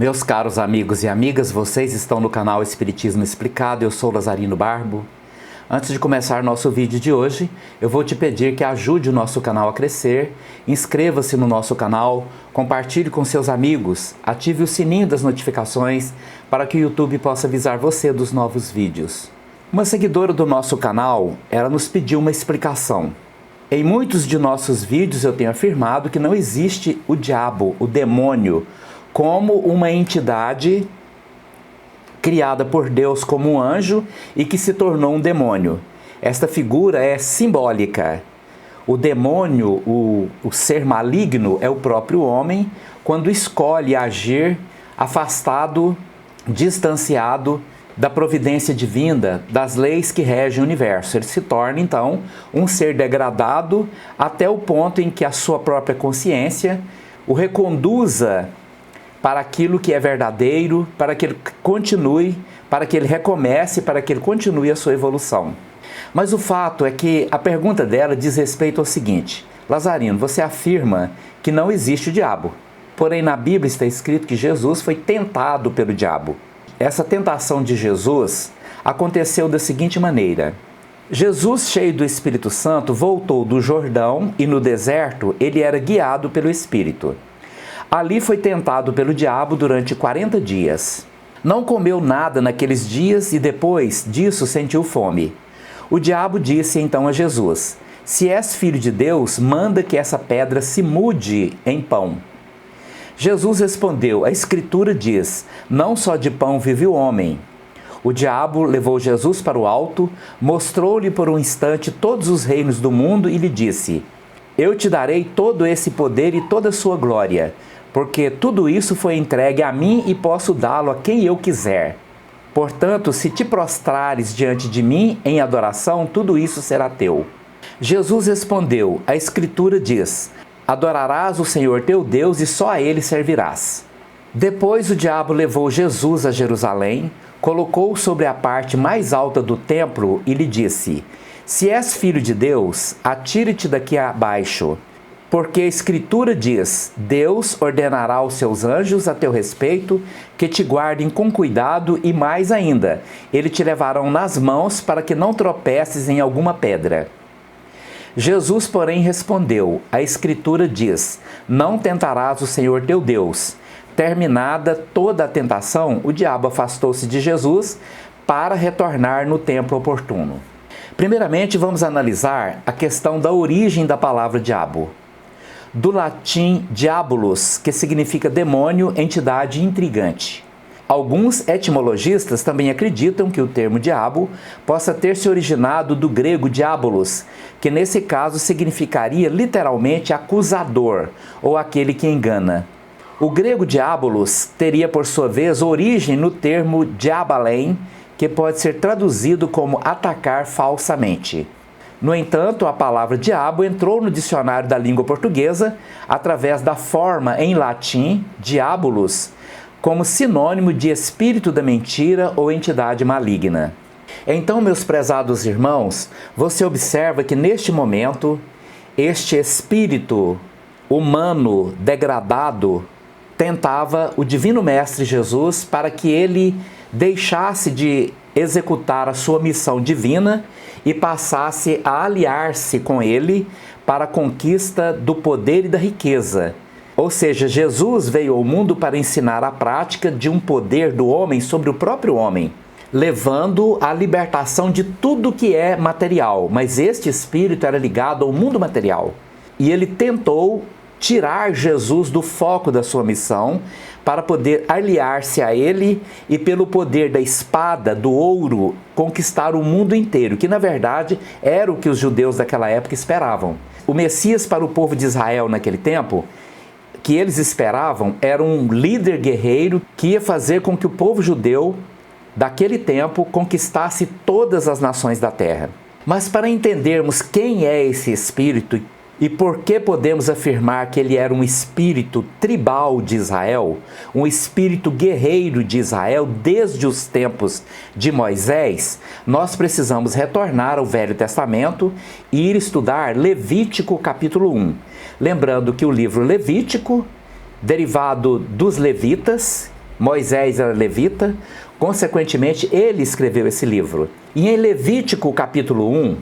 Meus caros amigos e amigas, vocês estão no canal Espiritismo Explicado, eu sou Lazarino Barbo. Antes de começar nosso vídeo de hoje, eu vou te pedir que ajude o nosso canal a crescer, inscreva-se no nosso canal, compartilhe com seus amigos, ative o sininho das notificações para que o YouTube possa avisar você dos novos vídeos. Uma seguidora do nosso canal, ela nos pediu uma explicação. Em muitos de nossos vídeos eu tenho afirmado que não existe o diabo, o demônio, como uma entidade criada por Deus como um anjo e que se tornou um demônio. Esta figura é simbólica. O demônio, o ser maligno, é o próprio homem quando escolhe agir afastado, distanciado da providência divina, das leis que regem o universo. Ele se torna, então, um ser degradado até o ponto em que a sua própria consciência o reconduza para aquilo que é verdadeiro, para que ele continue, para que ele recomece, para que ele continue a sua evolução. Mas o fato é que a pergunta dela diz respeito ao seguinte: Lazarino, você afirma que não existe o diabo, porém na Bíblia está escrito que Jesus foi tentado pelo diabo. Essa tentação de Jesus aconteceu da seguinte maneira: Jesus, cheio do Espírito Santo, voltou do Jordão e no deserto ele era guiado pelo Espírito. Ali foi tentado pelo diabo durante 40 dias. Não comeu nada naqueles dias e depois disso sentiu fome. O diabo disse então a Jesus: se és filho de Deus, manda que essa pedra se mude em pão. Jesus respondeu: a Escritura diz, não só de pão vive o homem. O diabo levou Jesus para o alto, mostrou-lhe por um instante todos os reinos do mundo e lhe disse: eu te darei todo esse poder e toda a sua glória, porque tudo isso foi entregue a mim e posso dá-lo a quem eu quiser. Portanto, se te prostrares diante de mim em adoração, tudo isso será teu. Jesus respondeu: a Escritura diz, adorarás o Senhor teu Deus e só a Ele servirás. Depois o diabo levou Jesus a Jerusalém, colocou-o sobre a parte mais alta do templo e lhe disse: se és filho de Deus, atire-te daqui abaixo. Porque a Escritura diz, Deus ordenará aos seus anjos a teu respeito, que te guardem com cuidado e mais ainda, eles te levarão nas mãos para que não tropeces em alguma pedra. Jesus, porém, respondeu, a Escritura diz, não tentarás o Senhor teu Deus. Terminada toda a tentação, o diabo afastou-se de Jesus para retornar no tempo oportuno. Primeiramente, vamos analisar a questão da origem da palavra diabo. Do latim diabolus, que significa demônio, entidade intrigante. Alguns etimologistas também acreditam que o termo diabo possa ter se originado do grego diabolos, que nesse caso significaria literalmente acusador, ou aquele que engana. O grego diabolos teria por sua vez origem no termo diabalém, que pode ser traduzido como atacar falsamente. No entanto, a palavra diabo entrou no dicionário da língua portuguesa através da forma em latim diabolus, como sinônimo de espírito da mentira ou entidade maligna. Então, meus prezados irmãos, você observa que neste momento, este espírito humano degradado tentava o Divino Mestre Jesus para que ele deixasse de executar a sua missão divina e passasse a aliar-se com ele para a conquista do poder e da riqueza. Ou seja, Jesus veio ao mundo para ensinar a prática de um poder do homem sobre o próprio homem, levando à libertação de tudo que é material, mas este espírito era ligado ao mundo material. E ele tentou tirar Jesus do foco da sua missão para poder aliar-se a ele e pelo poder da espada, do ouro, conquistar o mundo inteiro, que na verdade era o que os judeus daquela época esperavam. O Messias para o povo de Israel naquele tempo, que eles esperavam, era um líder guerreiro que ia fazer com que o povo judeu daquele tempo conquistasse todas as nações da terra. Mas para entendermos quem é esse espírito e por que podemos afirmar que ele era um espírito tribal de Israel, um espírito guerreiro de Israel desde os tempos de Moisés, nós precisamos retornar ao Velho Testamento e ir estudar Levítico capítulo 1. Lembrando que o livro Levítico, derivado dos levitas, Moisés era levita, consequentemente ele escreveu esse livro. E em Levítico capítulo 1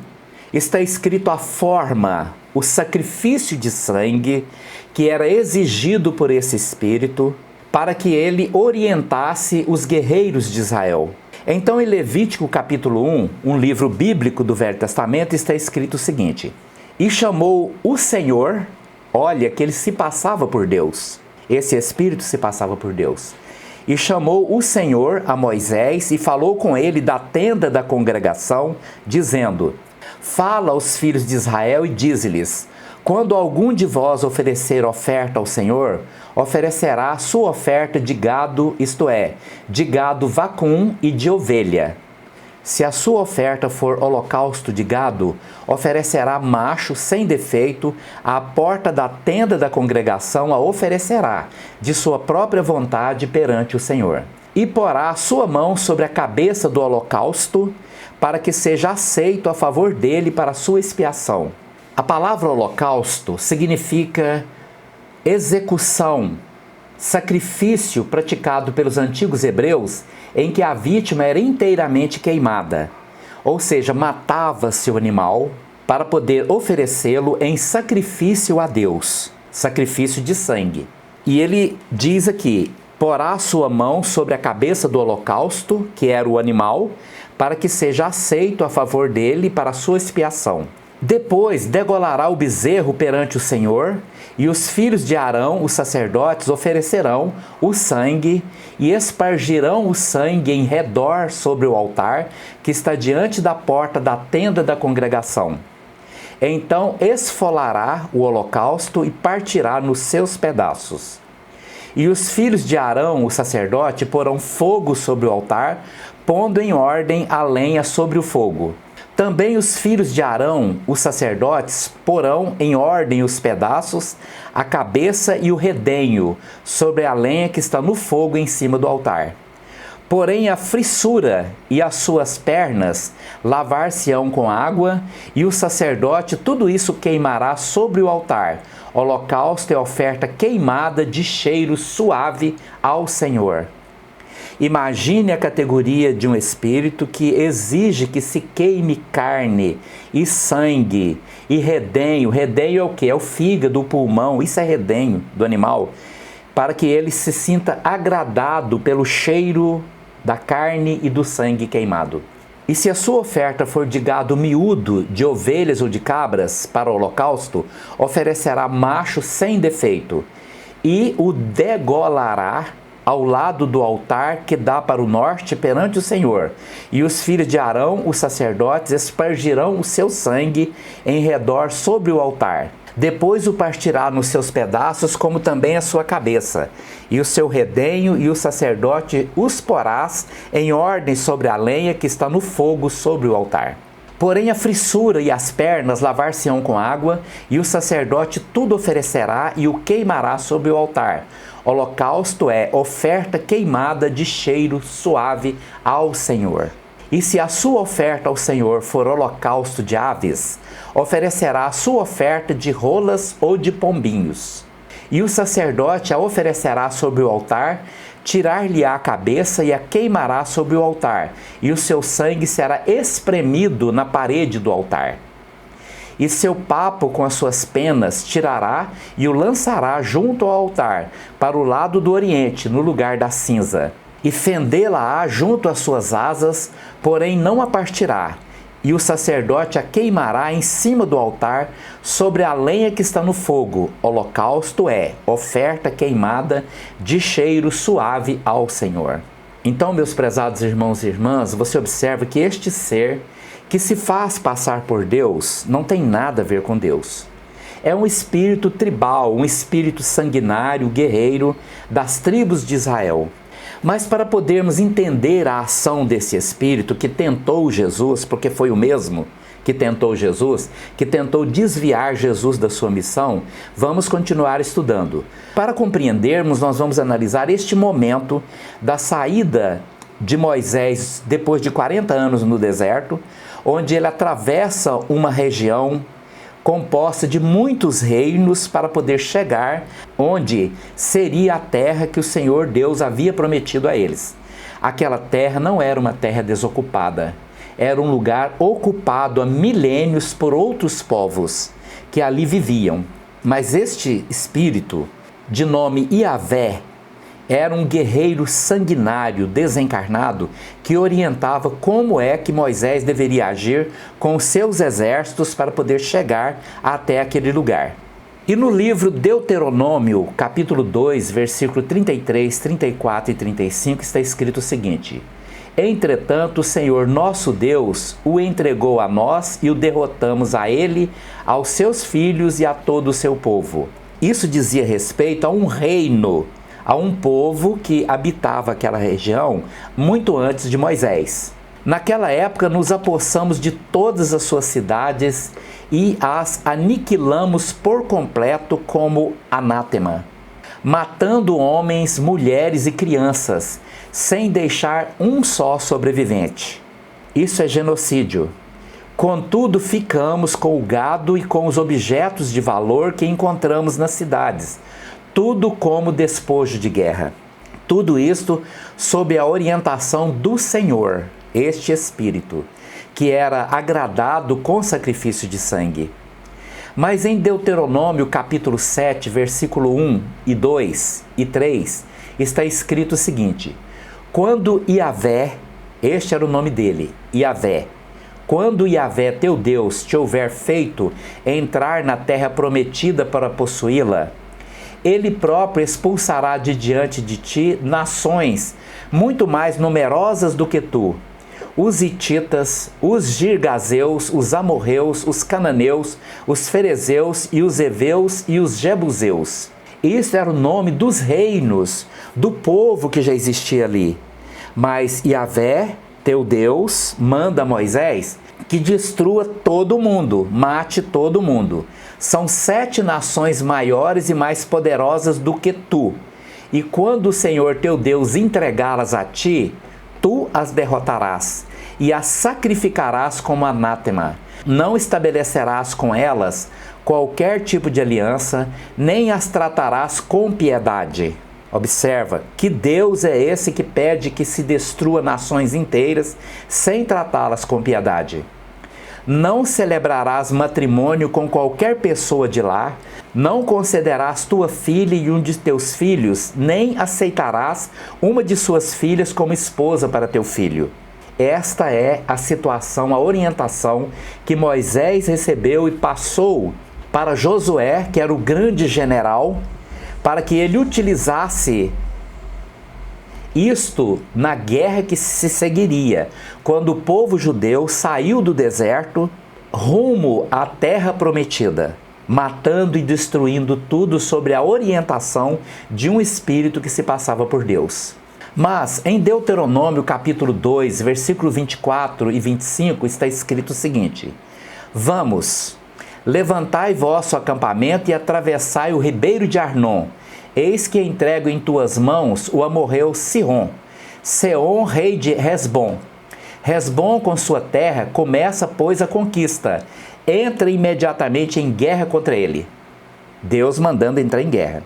está escrito a forma, o sacrifício de sangue que era exigido por esse espírito para que ele orientasse os guerreiros de Israel. Então em Levítico capítulo 1, um livro bíblico do Velho Testamento, está escrito o seguinte: e chamou o Senhor, olha que ele se passava por Deus, esse espírito se passava por Deus. E chamou o Senhor a Moisés e falou com ele da tenda da congregação, dizendo: fala aos filhos de Israel e dize-lhes: quando algum de vós oferecer oferta ao Senhor, oferecerá a sua oferta de gado, isto é, de gado vacum e de ovelha. Se a sua oferta for holocausto de gado, oferecerá macho sem defeito, à porta da tenda da congregação a oferecerá, de sua própria vontade perante o Senhor. E porá a sua mão sobre a cabeça do holocausto, para que seja aceito a favor dele para a sua expiação. A palavra holocausto significa execução, sacrifício praticado pelos antigos hebreus, em que a vítima era inteiramente queimada, ou seja, matava-se o animal para poder oferecê-lo em sacrifício a Deus, sacrifício de sangue. E ele diz aqui: porá a sua mão sobre a cabeça do holocausto, que era o animal, para que seja aceito a favor dele para a sua expiação. Depois degolará o bezerro perante o Senhor, e os filhos de Arão, os sacerdotes, oferecerão o sangue e espargirão o sangue em redor sobre o altar que está diante da porta da tenda da congregação. Então esfolará o holocausto e partirá nos seus pedaços. E os filhos de Arão, o sacerdote, porão fogo sobre o altar, pondo em ordem a lenha sobre o fogo. Também os filhos de Arão, os sacerdotes, porão em ordem os pedaços, a cabeça e o redenho, sobre a lenha que está no fogo em cima do altar. Porém a frissura e as suas pernas lavar-se-ão com água, e o sacerdote tudo isso queimará sobre o altar. Holocausto é oferta queimada de cheiro suave ao Senhor. Imagine a categoria de um espírito que exige que se queime carne e sangue e redenho. Redenho é o quê? É o fígado, o pulmão, isso é redenho do animal, para que ele se sinta agradado pelo cheiro da carne e do sangue queimado. E se a sua oferta for de gado miúdo, de ovelhas ou de cabras para o holocausto, oferecerá macho sem defeito e o degolará ao lado do altar que dá para o norte perante o Senhor. E os filhos de Arão, os sacerdotes, espargirão o seu sangue em redor sobre o altar. Depois o partirá nos seus pedaços, como também a sua cabeça. E o seu redenho e o sacerdote os porás em ordem sobre a lenha que está no fogo sobre o altar. Porém a frissura e as pernas lavar-se-ão com água, e o sacerdote tudo oferecerá e o queimará sobre o altar. Holocausto é oferta queimada de cheiro suave ao Senhor. E se a sua oferta ao Senhor for holocausto de aves, oferecerá a sua oferta de rolas ou de pombinhos. E o sacerdote a oferecerá sobre o altar, tirar-lhe-á a cabeça e a queimará sobre o altar, e o seu sangue será espremido na parede do altar. E seu papo com as suas penas tirará e o lançará junto ao altar, para o lado do oriente, no lugar da cinza. E fendê-la-á junto às suas asas, porém não a partirá. E o sacerdote a queimará em cima do altar, sobre a lenha que está no fogo. Holocausto é oferta queimada de cheiro suave ao Senhor. Então, meus prezados irmãos e irmãs, você observa que este ser que se faz passar por Deus não tem nada a ver com Deus. É um espírito tribal, um espírito sanguinário, guerreiro das tribos de Israel. Mas para podermos entender a ação desse espírito que tentou Jesus, porque foi o mesmo que tentou Jesus, que tentou desviar Jesus da sua missão, vamos continuar estudando. Para compreendermos, nós vamos analisar este momento da saída de Moisés depois de 40 anos no deserto, onde ele atravessa uma região composta de muitos reinos para poder chegar onde seria a terra que o Senhor Deus havia prometido a eles. Aquela terra não era uma terra desocupada, era um lugar ocupado há milênios por outros povos que ali viviam. Mas este espírito, de nome Iavé, era um guerreiro sanguinário, desencarnado, que orientava como é que Moisés deveria agir com os seus exércitos para poder chegar até aquele lugar. E no livro Deuteronômio, capítulo 2, versículo 33, 34 e 35, está escrito o seguinte: Entretanto, o Senhor nosso Deus o entregou a nós e o derrotamos a ele, aos seus filhos e a todo o seu povo. Isso dizia respeito a um reino, a um povo que habitava aquela região muito antes de Moisés. Naquela época, nos apossamos de todas as suas cidades e as aniquilamos por completo como anátema, matando homens, mulheres e crianças, sem deixar um só sobrevivente. Isso é genocídio. Contudo, ficamos com o gado e com os objetos de valor que encontramos nas cidades, tudo como despojo de guerra. Tudo isto sob a orientação do Senhor, este Espírito, que era agradado com sacrifício de sangue. Mas em Deuteronômio capítulo 7, versículo 1 e 2 e 3, está escrito o seguinte: Quando Iavé, este era o nome dele, Iavé, quando Iavé teu Deus te houver feito entrar na terra prometida para possuí-la, ele próprio expulsará de diante de ti nações muito mais numerosas do que tu, os hititas, os girgazeus, os amorreus, os cananeus, os ferezeus e os heveus e os jebuseus. Isso era o nome dos reinos, do povo que já existia ali. Mas Iavé, teu Deus, manda a Moisés que destrua todo mundo, mate todo mundo. São 7 nações maiores e mais poderosas do que tu. E quando o Senhor teu Deus entregá-las a ti, tu as derrotarás e as sacrificarás como anátema. Não estabelecerás com elas qualquer tipo de aliança, nem as tratarás com piedade. Observa, que Deus é esse que pede que se destrua nações inteiras sem tratá-las com piedade. Não celebrarás matrimônio com qualquer pessoa de lá, não concederás tua filha e um de teus filhos, nem aceitarás uma de suas filhas como esposa para teu filho. Esta é a situação, a orientação que Moisés recebeu e passou para Josué, que era o grande general, para que ele utilizasse isto na guerra que se seguiria, quando o povo judeu saiu do deserto rumo à terra prometida, matando e destruindo tudo sob a orientação de um espírito que se passava por Deus. Mas em Deuteronômio capítulo 2, versículo 24 e 25 está escrito o seguinte: Vamos, levantai vosso acampamento e atravessai o ribeiro de Arnon. Eis que entrego em tuas mãos o amorreu Sihon, Seom, rei de Hesbom. Hesbom, com sua terra, começa, pois, a conquista. Entra imediatamente em guerra contra ele. Deus mandando entrar em guerra.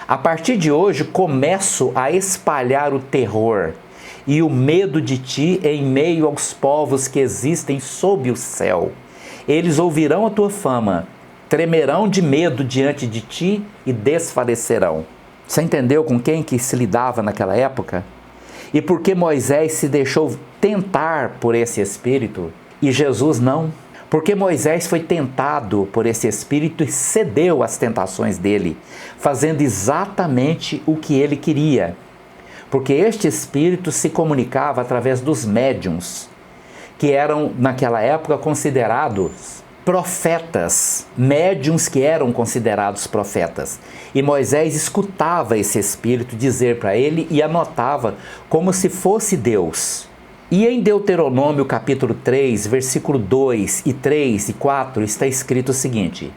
A partir de hoje, começo a espalhar o terror e o medo de ti em meio aos povos que existem sob o céu. Eles ouvirão a tua fama, tremerão de medo diante de ti e desfalecerão. Você entendeu com quem que se lidava naquela época? E por que Moisés se deixou tentar por esse espírito e Jesus não? Porque Moisés foi tentado por esse espírito e cedeu às tentações dele, fazendo exatamente o que ele queria. Porque este espírito se comunicava através dos médiuns, que eram naquela época considerados profetas, médiuns que eram considerados profetas. E Moisés escutava esse espírito dizer para ele e anotava como se fosse Deus. E em Deuteronômio capítulo 3, versículo 2 e 3 e 4 está escrito o seguinte: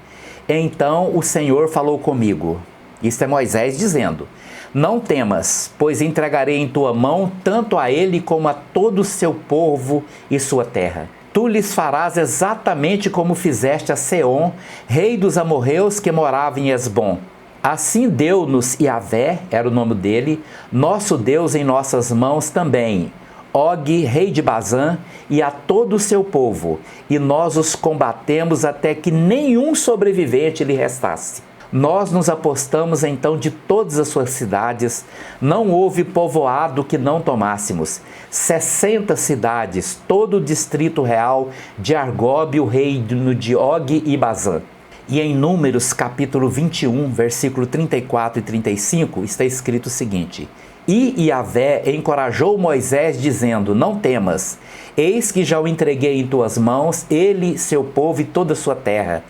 Então o Senhor falou comigo. Isto é Moisés dizendo: Não temas, pois entregarei em tua mão tanto a ele como a todo o seu povo e sua terra. tu lhes farás exatamente como fizeste a Seom, rei dos amorreus que morava em Esbom. Assim deu-nos Iavé, era o nome dele, nosso Deus em nossas mãos também, Og, rei de Bazã, e a todo o seu povo, e nós os combatemos até que nenhum sobrevivente lhe restasse. Nós nos apostamos então de todas as suas cidades, não houve povoado que não tomássemos. 60 cidades, todo o distrito real de Argob, o reino de Og e Bazã. E em Números capítulo 21, versículo 34 e 35, está escrito o seguinte: E Iavé encorajou Moisés, dizendo, não temas, eis que já o entreguei em tuas mãos, ele, seu povo e toda a sua terra.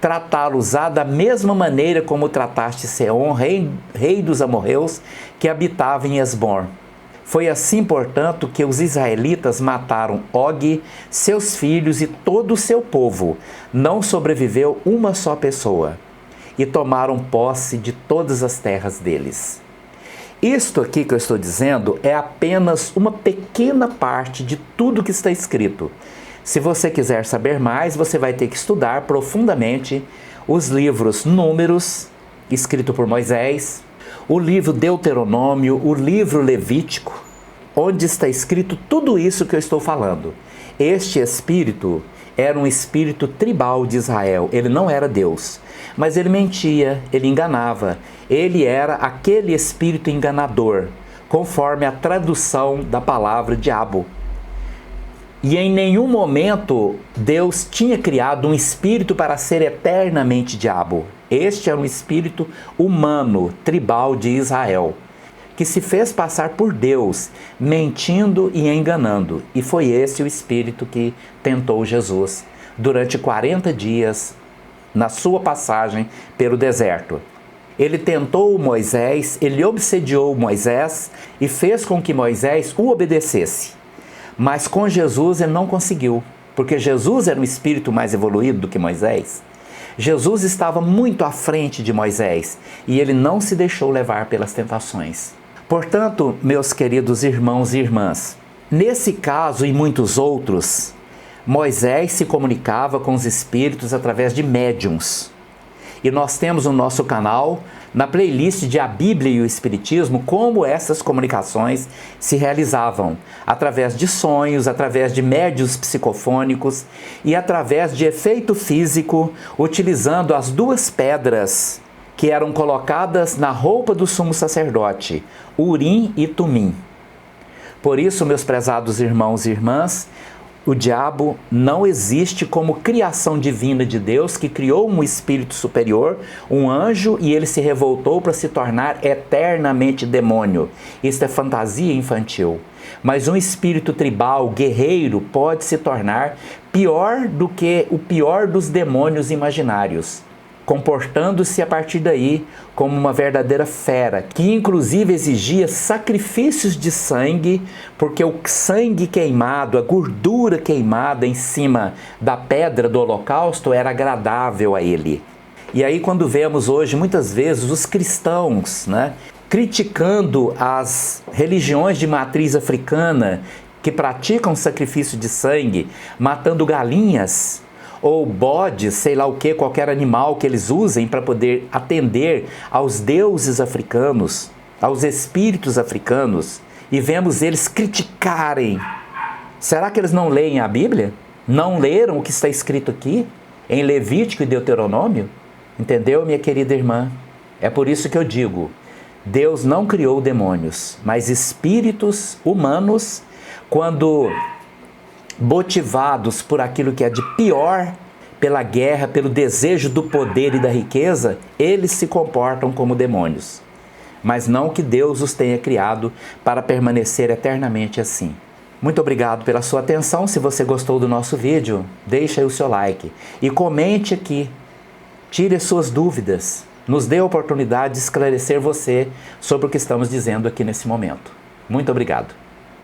Tratá-los-á da mesma maneira como trataste Seom, rei dos amorreus, que habitava em Esbom. Foi assim, portanto, que os israelitas mataram Og, seus filhos e todo o seu povo. Não sobreviveu uma só pessoa. E tomaram posse de todas as terras deles. Isto aqui que eu estou dizendo é apenas uma pequena parte de tudo que está escrito. Se você quiser saber mais, você vai ter que estudar profundamente os livros Números, escrito por Moisés, o livro Deuteronômio, o livro Levítico, onde está escrito tudo isso que eu estou falando. Este espírito era um espírito tribal de Israel, ele não era Deus, mas ele mentia, ele enganava, ele era aquele espírito enganador, conforme a tradução da palavra diabo. E em nenhum momento Deus tinha criado um espírito para ser eternamente diabo. Este era um espírito humano, tribal de Israel, que se fez passar por Deus, mentindo e enganando. E foi esse o espírito que tentou Jesus durante 40 dias na sua passagem pelo deserto. Ele tentou Moisés, ele obsediou Moisés e fez com que Moisés o obedecesse. Mas com Jesus ele não conseguiu, porque Jesus era um espírito mais evoluído do que Moisés. Jesus estava muito à frente de Moisés e ele não se deixou levar pelas tentações. Portanto, meus queridos irmãos e irmãs, nesse caso e muitos outros, Moisés se comunicava com os espíritos através de médiuns. E nós temos no nosso canal, na playlist de A Bíblia e o Espiritismo, como essas comunicações se realizavam, através de sonhos, através de médiuns psicofônicos e através de efeito físico, utilizando as duas pedras que eram colocadas na roupa do sumo sacerdote, Urim e Tumim. Por isso, meus prezados irmãos e irmãs, o diabo não existe como criação divina de Deus, que criou um espírito superior, um anjo, e ele se revoltou para se tornar eternamente demônio. Isso é fantasia infantil. Mas um espírito tribal, guerreiro, pode se tornar pior do que o pior dos demônios imaginários, comportando-se a partir daí como uma verdadeira fera, que inclusive exigia sacrifícios de sangue, porque o sangue queimado, a gordura queimada em cima da pedra do holocausto era agradável a ele. E aí quando vemos hoje muitas vezes os cristãos, criticando as religiões de matriz africana que praticam sacrifício de sangue, matando galinhas, ou bodes, sei lá o que, qualquer animal que eles usem para poder atender aos deuses africanos, aos espíritos africanos, e vemos eles criticarem. Será que eles não leem a Bíblia? Não leram o que está escrito aqui, em Levítico e Deuteronômio? Entendeu, minha querida irmã? É por isso que eu digo, Deus não criou demônios, mas espíritos humanos, quando motivados por aquilo que é de pior, pela guerra, pelo desejo do poder e da riqueza, eles se comportam como demônios. Mas não que Deus os tenha criado para permanecer eternamente assim. Muito obrigado pela sua atenção. Se você gostou do nosso vídeo, deixa aí o seu like e comente aqui. Tire as suas dúvidas. Nos dê a oportunidade de esclarecer você sobre o que estamos dizendo aqui nesse momento. Muito obrigado.